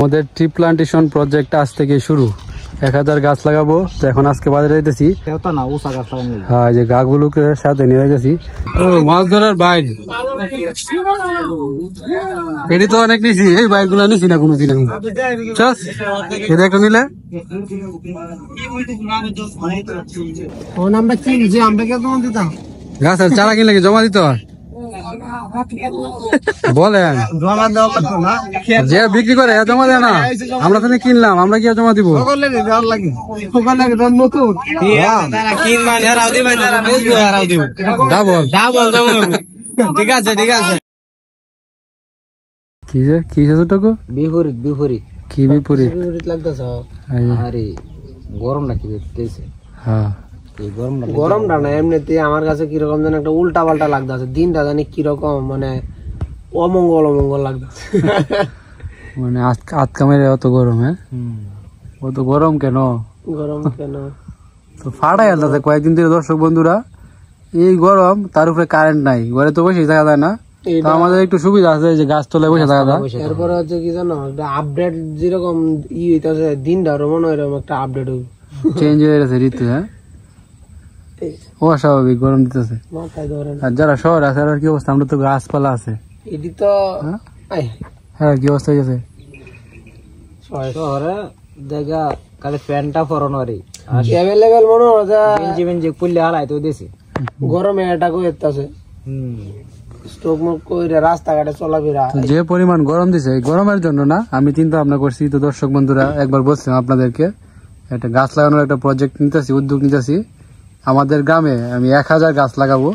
আমাদের tree plantation project আজ থেকে শুরু। 1000 গাছ লাগাবো। তো এখন আজকে বাজারে যাইতেছি। হ্যাঁ, যে গাছগুলোকে সাথে নিয়ে যাইতেছি। মাছ ধরার বাইর এটি তো অনেক নিছি, এই বাইক গুলা নিছি না কোনোদিন আমি। এটা একটা নিলে গাছের চারা কিনলে কি জমা দিতে হয়? বলেন যে বিক্রি করে জমা দেয় না, আমরা তো কিনলাম, আমরা কি জমা দিব? ঠিক আছে ঠিক আছে। কি যে কি বিপরীত বিপরীত কি বিপরীত লাগতেছে? আরে গরম নাকি দেখতেছে? হ্যাঁ গরমটা না, এমনিতে আমার কাছে কিরকম যেন একটা উল্টা পাল্টা লাগতেছে। দিনটা জানি কিরকম মানে অমঙ্গল অমঙ্গল লাগতেছে। মানে আজকা মেরে অত গরম? হ্যাঁ অত গরম কেন? গরম কেন তো ফাটাই আলতাছে কয়েকদিন ধরে। দর্শক বন্ধুরা, এই গরম, তার উপরে কারেন্ট নাই, ঘরে তো বসে থাকা যায় না। তো আমাদের একটু সুবিধা আছে যে গাছ তলায় বসে থাকা যায়। এরপরে হচ্ছে কি জানো, আপডেট যেরকম হইতেছে, দিনটা মনে হয় এরকম একটা আপডেট চেঞ্জ হয়ে গেছে ঋতু। হ্যাঁ অস্বাভাবিক গরম দিতেছে। আর যারা শহর আছে আর কি অবস্থা? আমরা তো গাছপালা আছে। এটি তো হ্যাঁ কি অবস্থা হয়ে গেছে শহরে? দেখা খালি ফ্যানটা ফরানো আর অ্যাভেলেবেল মনে হয় যে পুল্লে হালাই তো দেশে গরমে এটা কইতাছে। স্টক মুখ কইরা রাস্তাঘাটে চলাফেরা যে পরিমাণ গরম দিছে, এই গরমের জন্য না আমি চিন্তা ভাবনা করছি। তো দর্শক বন্ধুরা, একবার বলছিলাম আপনাদেরকে একটা গাছ লাগানোর একটা প্রজেক্ট নিতেছি, উদ্যোগ নিতেছি। আমাদের গ্রামে আমি 1000 গাছ লাগাবো।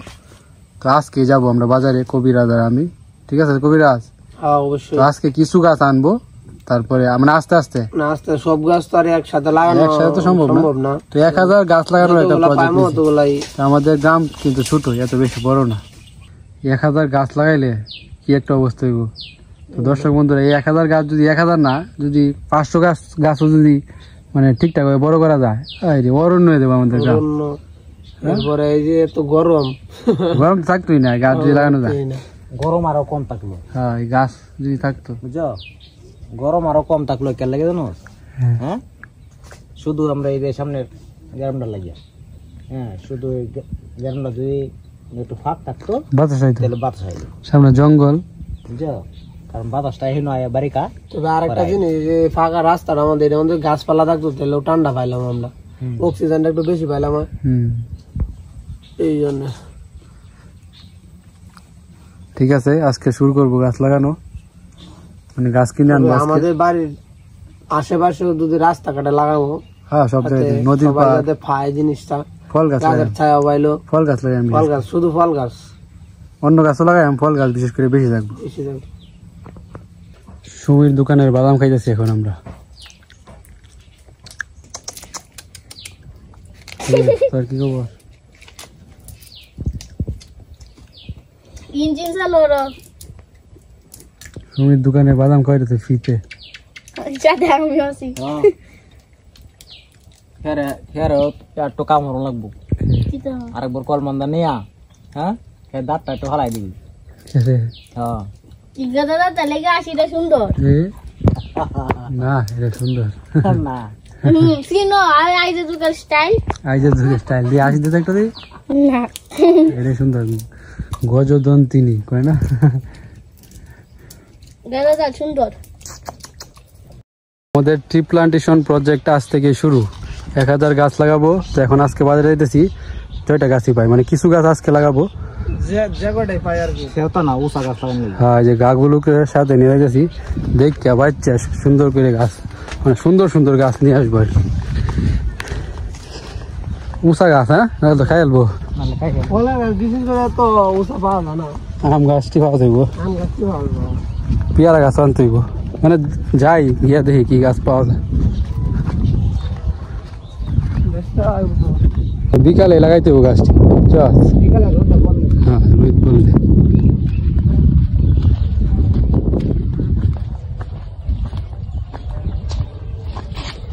তো আজকে যাবো আমরা বাজারে, কবিরাজ আর আমি। ঠিক আছে কবিরাজ? হ্যাঁ অবশ্যই। তো আজকে কিছু গাছ আনবো, তারপরে আমরা আস্তে আস্তে সব গাছ তো আর একসাথে লাগানো একসাথে তো সম্ভব না। তো 1000 গাছ লাগানোর একটা প্রজেক্ট। আমাদের গ্রাম কিন্তু ছোট, এত বেশি বড় না। 1000 গাছ লাগাইলে কি একটা অবস্থা হইব। তো দর্শক বন্ধুরা, এই 1000 গাছ যদি 1000 না, যদি 500 গাছও যদি মানে ঠিকঠাক ভাবে বড় করা যায়, অরণ্য হয়ে যাবো আমাদের গ্রাম। তারপরে এই যে এত গরম, গরম থাকতোই না গাছ যদি লাগানো যায়। গরম আরো কম থাকলো। হ্যাঁ গাছ যদি থাকতো, বুঝছো, গরম আরো কম থাকলো। কেন লাগে জানো? হ্যাঁ শুধু আমরা এই যে সামনের গ্রামটা লাগিয়া, হ্যাঁ শুধু গ্রামটা যদি একটু ফাঁক থাকতো, বাতাস তাহলে বাতাস আইলো। সামনে জঙ্গল, বুঝছো, কারণ বাতাসটা এই নয় বারিকা। তবে আর একটা জিনিস, যে ফাঁকা রাস্তাটা আমাদের গাছপালা থাকতো তাহলে ঠান্ডা পাইলাম আমরা, অক্সিজেনটা একটু বেশি পাইলাম। এই জন্য ঠিক আছে, আজকে শুরু করবো গাছ লাগানো। মানে গাছ কিনে আনবো। আমাদের বাড়ির আশেপাশে যদি রাস্তাঘাটে লাগাবো, হ্যাঁ সব জায়গায় নদীর পাড়ে ফায় জিনিসটা, ফল গাছ ছায়া পাইলো। ফল গাছ লাগাই, ফল গাছ, শুধু ফল গাছ, অন্য গাছও লাগাই, ফল গাছ বিশেষ করে বেশি থাকবো। সুমির দোকানের বাদাম খাইতেছি এখন আমরা। তোর কি খবর? ইঞ্জিন চালু র। সুমির দোকানের বাদাম খাইতেছে ফ্রিতে। যাতে আমি আসি। হেরে হেরে একটু কাম করন লাগবো। আরেকবার কলমন্দা নিয়া, হ্যাঁ দাঁতটা একটু হালাই দিবি। হ্যাঁ কি দাদা তাহলে গাছিটা সুন্দর না? এটা সুন্দর না। সিনো আইজে যুগের স্টাইল, আইজে যুগের স্টাইল দিয়ে আসি দিতে একটা দি না। এটা সুন্দর গজদন্তিনী কয় না? দাদা সুন্দর। আমাদের ট্রি প্লান্টেশন প্রজেক্ট আজ থেকে শুরু। 1000 গাছ লাগাবো। তো এখন আজকে বাজারে যাইতেছি, 6টা গাছই পাই, মানে কিছু গাছ আজকে লাগাবো। হ্যাঁ যে গাছগুলোকে সাথে নিয়ে যাইতেছি, দেখতে বাচ্চা সুন্দর করে গাছ, মানে সুন্দর সুন্দর গাছ নিয়ে আসবো আর কি। উষা গাছ, হ্যাঁ তো খাই আলবো। আম গাছটি পাওয়া যাইব, পেয়ারা গাছ আনতে হইব। মানে যাই গিয়া দেখি কি গাছ পাওয়া যায়। বিকালে লাগাইতে হইব গাছটি। হ্যাঁ রোদ পড়লে।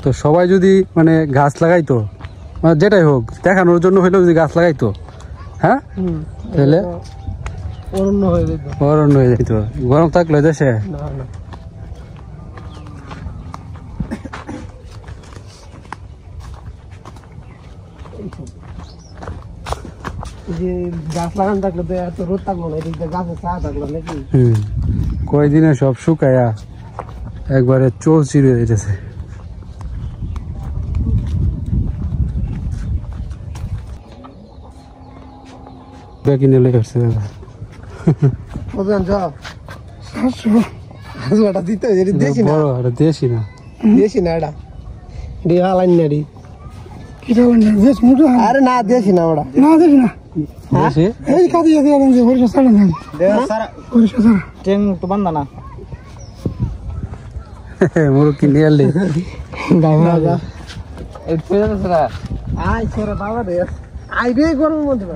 তো সবাই যদি মানে গাছ লাগাইতো, মানে যেটাই হোক দেখানোর জন্য হইলেও যদি গাছ লাগাইতো, হ্যাঁ তাহলে অরণ্য হয়ে যেত। গরম থাকলে দেশে যে গাছ লাগানো থাকলে তো এত রোদ থাকলো না, এদিক দিয়ে গাছের ছায়া থাকলো নাকি। কয়দিনে সব শুকায়া একবারে চৌচির হয়ে যেতেছে। কিনে লেগে আসছে দাদা। দেশি না দেশি না এটা ডিহালাইন না রে। আরে না দেশি না ওটা, না দেশি না দেশি। এই কাদি আছে আর যে হরিশ সারা না দেওয়া সারা হরিশ সারা ট্রেন তো বান্দা না মোর কিনে আনলে দাদা এই পেছনে সারা আই ছোরা বাবা রে আই রে গরম মধ্যে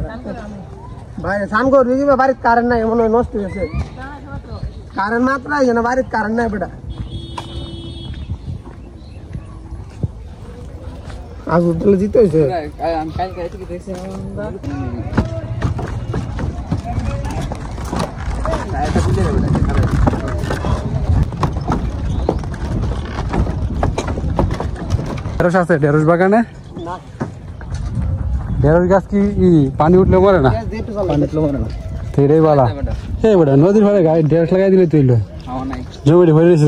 ভাই সান করবি কি বাড়িতে কারেন্ট নাই, মনে হয় নষ্ট হয়েছে কারেন্ট মাত্র আইছে না, বাড়িতে কারেন্ট নাই বেটা। আজ উঠলে জিতে হয়েছে ঢেঁড়স আছে, ঢেঁড়স বাগানে ঢেঁড়স গাছ কি পানি উঠলে মরে না? পানি উঠলে মরে না এটাই বালা। এই বেটা নদীর ভাড়ে গায়ে ঢেঁড়স লাগাই দিলে তুই জমিটি ভরে দিয়েছে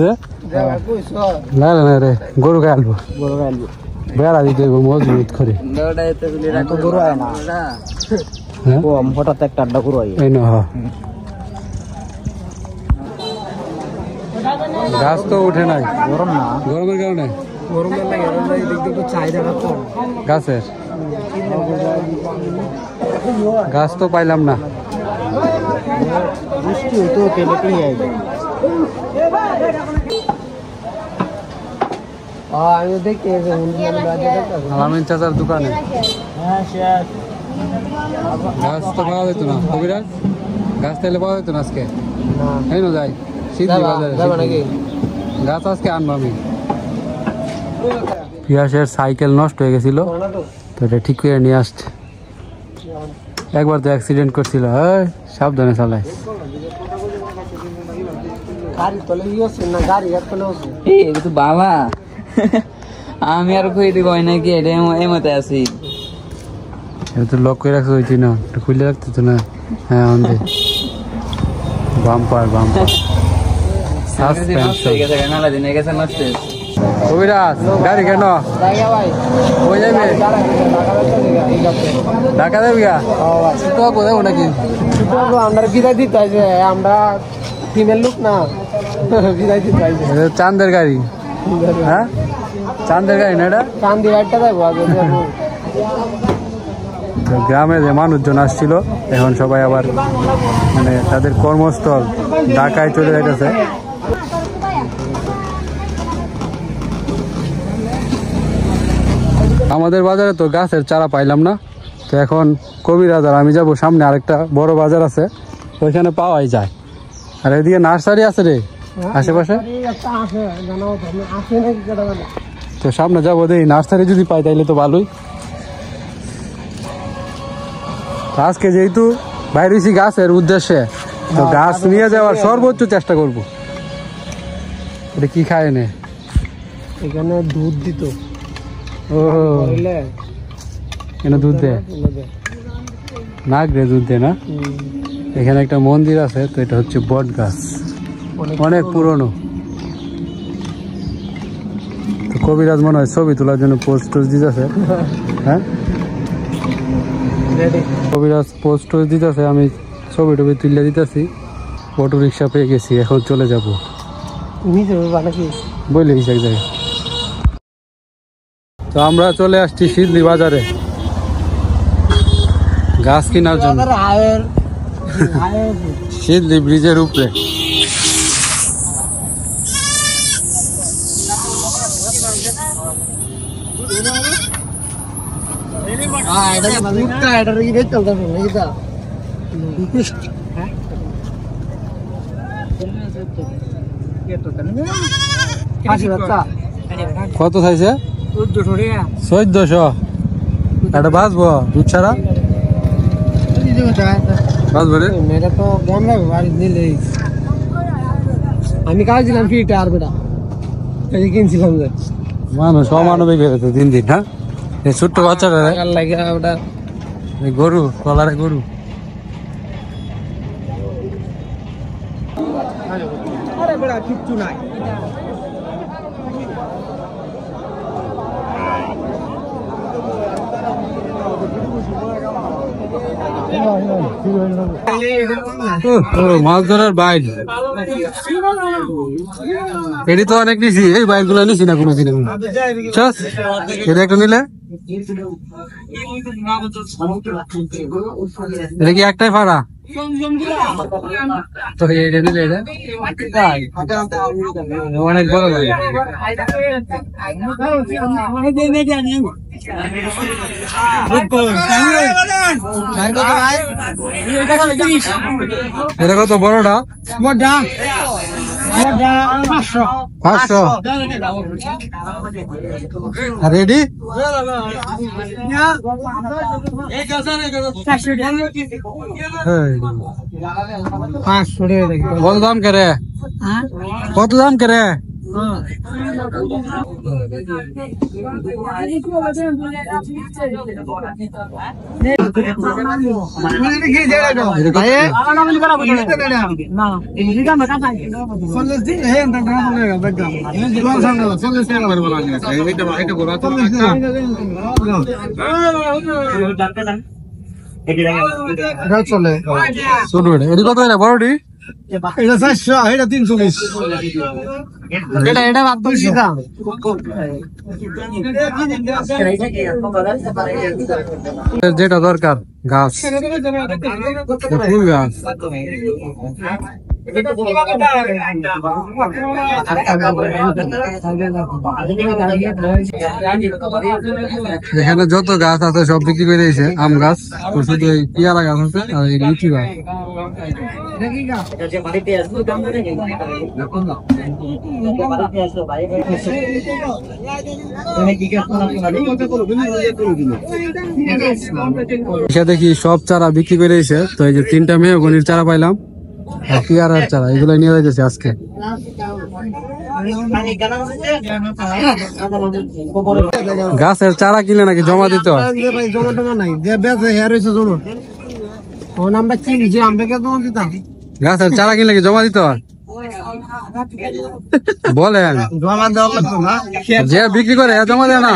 না না রে, গরু গায়ে আলবো, গরু আনবো বেড়া দিতে মজবুত করে। গরু আয় না হঠাৎ একটা আড্ডা গরু আয় এই না গাছ তো উঠে নাই, গরম না গরমের কারণে গরমের লাগে একটু চাহিদাটা কম গাছের। গাছ তো পাইলাম না, বৃষ্টি হইতো তেলেতেই আইবে। আমি দেখি আলামিন চাচার দোকানে গাছ তো পাওয়া যেত না। কবিরাজ গাছ তাইলে পাওয়া যেত না আজকে, তাই না? যাই সিদ্ধি বাজারে গাছ আজকে আনবো আমি। পিয়াসের সাইকেল নষ্ট হয়ে গেছিল তো এটা ঠিক করে নিয়ে আসছে। একবার তো অ্যাক্সিডেন্ট করছিল, সাবধানে চালাই। বাবা আমি আর কই দিব নাকি এই মতে আছি, তো লক করে রাখতে হয়েছি না, একটু খুলে রাখতে না। হ্যাঁ আমাদের বাম্পার বাম্পার কবিরাজ গাড়ি কেন হয়ে যাবে ঢাকা দেবে নাকি? আমরা বিদায় দিতে হয়েছে, আমরা ফিমেল লোক না, বিদায় দিতে হয়েছে। চাঁদের গাড়ি, হ্যাঁ চাঁদের গাড়ি না এটা, চান্দি গাড়িটা যাবো গ্রামে যে মানুষজন আসছিল এখন সবাই আবার মানে তাদের কর্মস্থল ঢাকায় চলে যাইতেছে। আমাদের বাজারে তো গাছের চারা পাইলাম না, তো এখন কবিরাজ আর আমি যাবো সামনে আরেকটা বড় বাজার আছে, ওইখানে পাওয়াই যায়। আর এদিকে নার্সারি আছে রে আশেপাশে, তো সামনে যাবো দেখি নার্সারি যদি পাই তাইলে তো ভালোই। আজকে যেহেতু বাইরেছি গাছের উদ্দেশ্যে, তো গাছ নিয়ে যাওয়ার সর্বোচ্চ চেষ্টা করব। এটা কি খায় নে? এখানে দুধ দিত। ও কেন দুধ দেয়? নাক রে দুধ দেয় না। এখানে একটা মন্দির আছে, তো এটা হচ্ছে বট গাছ, অনেক পুরনো। তো কবিরাজ মনে হয় ছবি তোলার জন্য পোস্ট টোস্ট দিতেছে। হ্যাঁ কবিরাজ পোস্ট টোস্ট দিতেছে, আমি ছবি টবি তুলে দিতেছি। অটো রিক্সা পেয়ে গেছি, এখন চলে যাবো বলে এক জায়গায়। তো আমরা চলে আসছি সিদ্ধি বাজারে গাছ কেনার জন্য, সিদ্ধি ব্রিজের উপরে। কত চাইছে? 1400। এটা বাঁচবো দুধ ছাড়া বাঁচবো রে। আমি কাজছিলাম ফিটা আর বেটা কিনছিলাম যে মানুষ অমানবিক হয়েছে দিন দিন। হ্যাঁ এই ছোট্ট বাচ্চাটা লাগে ওটা গরু কলারে গরু কিচ্ছু নাই। মাছ ধরার বাইর এটি তো অনেক নিছি, এই বাইর গুলো নিছি না কোনোদিন। এটা একটা নিলে এটা কি একটাই ফাড়া তো এটা নিলে এটা অনেক বড় লাগে। এটা কত বড়টা? 500 রেডি। কত দাম করে? কত দাম করে? চলে কত বড়টি? এটা 400, এটা 320। যেটা দরকার গাছ, ফুল গাছ। এখানে যত গাছ আছে সব বিক্রি করে দিয়েছে। আম গাছ, শুধু এই পেয়ারা গাছ আছে আর এই লিচু গাছ। দেখি সব চারা বিক্রি করে দিয়েছে। তো এই যে 3টা মেহগনির চারা পাইলাম আর পেয়ারার চারা, এগুলো নিয়ে যাইতেছে আজকে। গাছের চারা কিনে নাকি জমা দিতে হয়? গাছের চারা কিনলে কি জমা দিতে হয়? বলেন যে বিক্রি করে জমা দেয় না?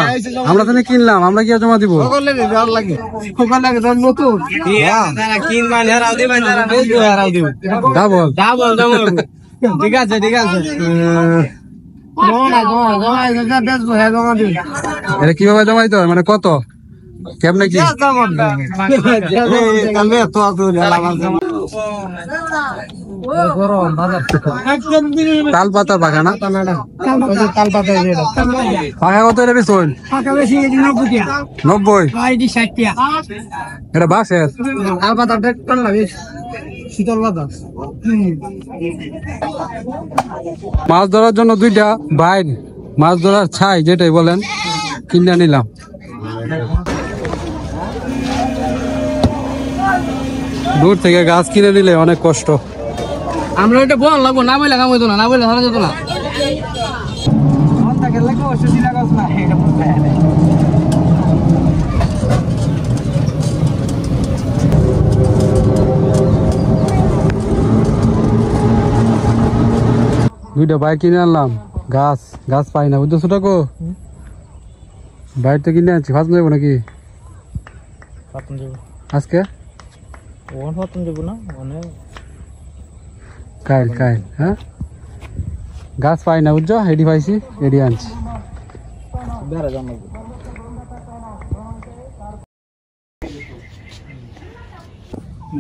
আমরা তো কিনলাম, আমরা কি জমা দিব? ঠিক আছে ঠিক আছে। এটা কিভাবে জমা দিতে হয়, মানে কত কেমনে কি? তাল পাতা পাকা না? তাল পাতা পাকা কত? এটা বেশি 90। এটা বাঁশের তাল পাতা শীতল পাতা। মাছ ধরার জন্য 2টা বাইর মাছ ধরার ছাই যেটাই বলেন কিনে নিলাম। দূর থেকে গাছ কিনে নিলে অনেক কষ্ট। আমরা এটা বল লাগবো না, বলে কাম হইতো না, না বলে ধরা যেত না। দুইটা বাইক কিনে আনলাম, গাছ গাছ পাই না বুঝছো টাকো। বাইক তো কিনে আনছি, ফাঁস যাবো নাকি আজকে? কাইল কাইল হ্যাঁ, গাছ পাই না বুঝছো, এডি পাইছি এডি আনছি।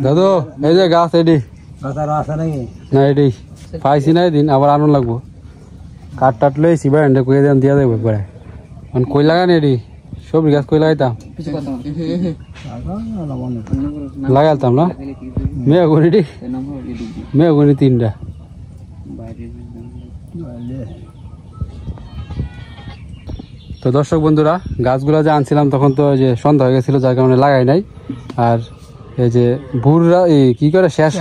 দাদু এই যে গাছ এডি না, এডি পাইছি না এদিন, আবার আনন্দ লাগবো। কাঠ টাট লইছি বাইরে কই দেন দিয়া দেবো একবারে। কই লাগান এডি সবজি গাছ কই লাগাইতাম, লাগাইতাম না মেহগনি, মেহগনি 3টা। তো দর্শক বন্ধুরা, গাছগুলা যে আনছিলাম তখন তো যে সন্ধ্যা হয়ে গেছিল, যার কারণে লাগাই নাই। আর এই যে ভোররা কি করে শেষ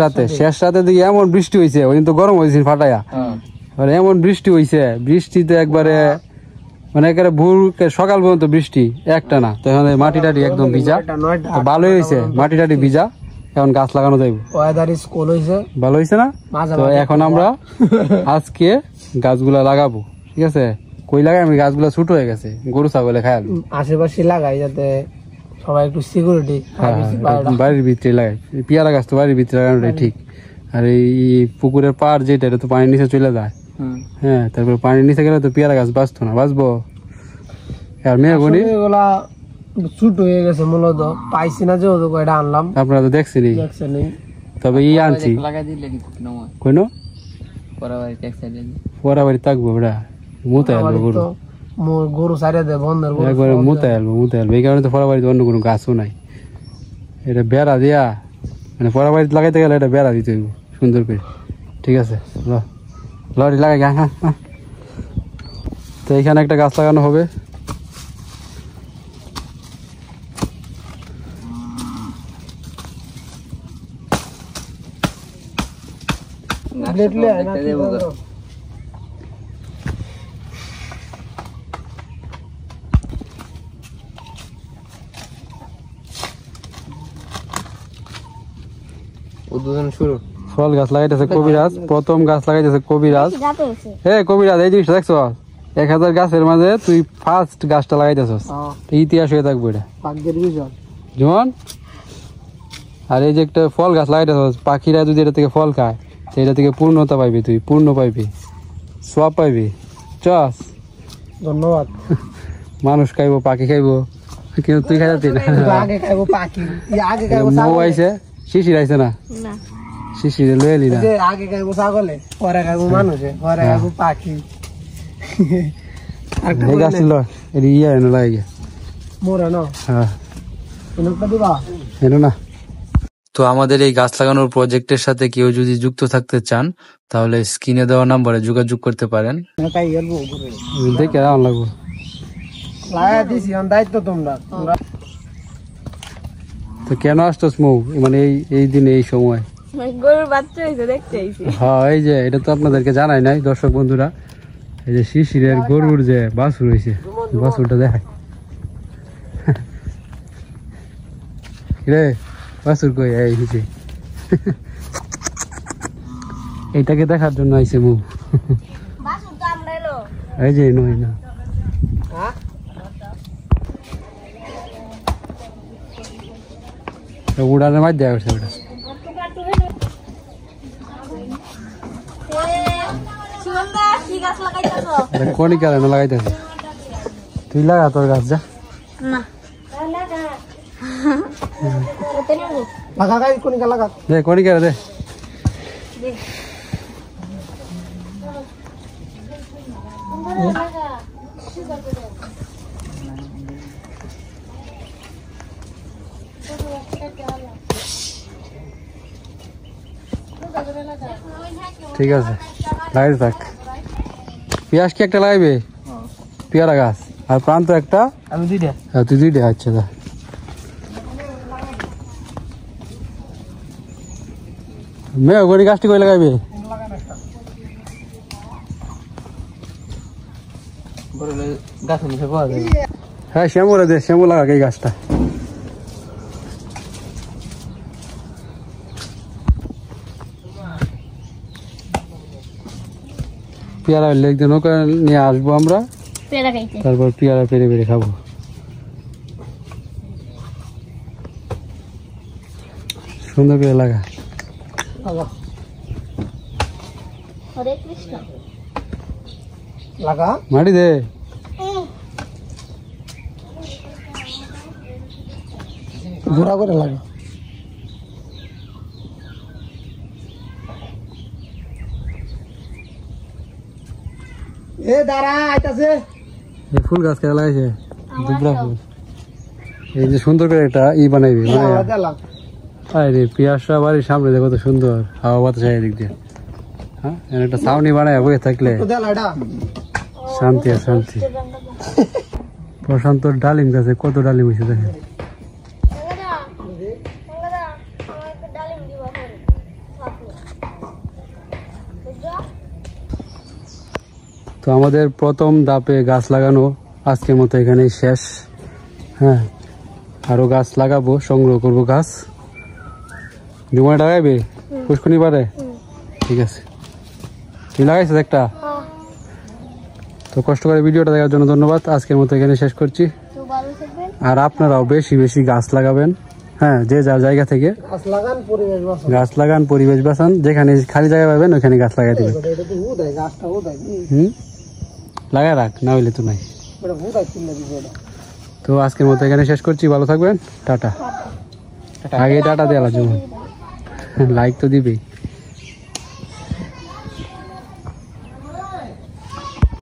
রাতে দিকে এমন বৃষ্টি হয়েছে, ওই তো গরম হয়েছে ফাটাইয়া, এমন বৃষ্টি হয়েছে, বৃষ্টিতে একবারে মানে একেবারে ভোর সকাল পর্যন্ত বৃষ্টি একটা না। তো এখন মাটি টাটি একদম ভিজা, ভালোই হয়েছে মাটি টাটি ভিজা। এখন গাছ লাগানো যাইব। ওয়েদার ইজ কুল হইছে, ভালো হইছে না? তো এখন আমরা আজকে গাছগুলা লাগাবো, ঠিক আছে? কই লাগাই আমি, গাছগুলা ছোট হয়ে গেছে, গরু ছাগলে খায়। আশেপাশে লাগাই যাতে সবাই একটু সিকিউরিটি, বাড়ির ভিতরে লাগাই। পেয়ারা গাছ তো বাড়ির ভিতরে লাগানোটাই ঠিক। আর এই পুকুরের পাড় যেটা, এটা তো পানির নিচে চলে যায়। হ্যাঁ, তারপর পানির নিচে গেলে তো পেয়ারা গাছ বাঁচতো না, বাঁচবো? আর মেহগনি এগুলা ছোট হয়ে গেছে মূলত, পাইছি না যেহেতু কয়টা আনলাম। আপনারা তো দেখছেনই, তবে ই আনছি কোনো পরা বাড়ি থাকবো ওটা মুতে আলবো গরু, গরু সারিয়ে দেয় বন্ধের একবারে মুতে আলবো। এই কারণে তো পরা বাড়িতে অন্য কোনো গাছও নাই। এটা বেড়া দিয়া, মানে পরা বাড়িতে লাগাইতে গেলে এটা বেড়া দিতে হইব সুন্দর করে, ঠিক আছে? লরি লাগাই। হ্যাঁ, তো এইখানে একটা গাছ লাগানো হবে। উদ্বোধন শুরু। ফল গাছ লাগাইতেছে কবিরাজ, প্রথম গাছ লাগাইতেছে কবিরাজ। হ্যাঁ কবিরাজ, এই জিনিসটা দেখছো? 1000 গাছের মাঝে তুই ফার্স্ট গাছটা লাগাইতেছস, ইতিহাস হয়ে থাকবো এটা যেমন। আর এই যে একটা ফল গাছ লাগাইতেছস, পাখিরা যদি এটা থেকে ফল খায়, এটা থেকে পূর্ণতা পাইবি, তুই পূর্ণ পাইবি, সব পাইবি। চস, ধন্যবাদ। মানুষ খাইবো, পাখি খাইবো, কিন্তু তুই খাইতে না। মৌ আইছে, শিশির আইছে না? শিশিরে লয়ে এলি না? আগে খাইবো ছাগলে, পরে খাইবো মানুষে, পরে খাইবো পাখি। এই গাছ ছিল এটি ইয়ে এনে লাগে গিয়ে মোরা না। হ্যাঁ, এনো না। তো আমাদের এই গাছ লাগানোর প্রজেক্টের সাথে কেউ যদি যুক্ত থাকতে চান, তাহলে স্ক্রিনে দেওয়া নম্বরে যোগাযোগ করতে পারেন। দেখে কেমন লাগবো লাগাই দিছি, দায়িত্ব তোমরা। তো কেন আসতো মৌ, মানে এই দিনে এই সময়? গরুর বাচ্চা হইছে, দেখতে আইছি। হ্যাঁ, এই যে এটা তো আপনাদেরকে জানাই নাই দর্শক বন্ধুরা, এই যে শিশিরের গরুর যে বাছুর হয়েছে, বাছুরটা দেখায়। রে বাছুর কই? এই হয়েছে, এইটাকে দেখার জন্য আইছে মৌ। এই যে নয় না, উড়ানের মাঝ দেওয়া করছে ওটা। কণিকা লাগাইতেছে, তুই লাগা তোর গাছ যা। কণিকা দে। ঠিক আছে, লাগাইতে থাক। পেঁয়াজ কি একটা লাগাইবে? পেয়ারা গাছ আর প্রান্ত একটা, আমি দুইটা। হ্যাঁ তুই দুইটা। আচ্ছা, মেহগনি গাছটি কই লাগাইবে? হ্যাঁ শ্যামুরা দে, শ্যামু লাগা এই গাছটা। পেয়ারা হলে একদিন ওকে নিয়ে আসবো আমরা, তারপর পেয়ারা পেরে পেরে খাবো। সুন্দর করে লাগা। লাগা মাটি দে। ঘোরা করে লাগা। এ দাঁড়া আইতাছে। এই ফুল গাছ কেটে লাগাইছে, দুবরা ফুল। এই যে সুন্দর করে একটা বানাইবি, আরে পিয়াসটা বাড়ির সামনে দেখো তো সুন্দর, হাওয়া বাতাস এদিক দিয়ে। হ্যাঁ, একটা ছাউনি বানায় বসে থাকলে শান্তি আর শান্তি। প্রশান্ত ডালিম গাছে কত ডালিম হয়েছে দেখেন। তো আমাদের প্রথম ধাপে গাছ লাগানো আজকের মতো এখানেই শেষ। হ্যাঁ, আরো গাছ লাগাবো, সংগ্রহ করব গাছ। জুমায় লাগাইবে পুষ্কনি পারে ঠিক আছে তুই লাগাইছিস একটা তো কষ্ট করে ভিডিওটা দেখার জন্য ধন্যবাদ আজকের মতো এখানে শেষ করছি আর আপনারাও বেশি বেশি গাছ লাগাবেন হ্যাঁ যে যার জায়গা থেকে গাছ লাগান পরিবেশ বাঁচান যেখানে খালি জায়গা পাবেন ওখানে গাছ লাগাই দেবেন লাগাই রাখ না হইলে তো নাই তো আজকের মতো এখানে শেষ করছি ভালো থাকবেন টাটা আগে টাটা দেওয়া লাগবে লাইক তো দিবেই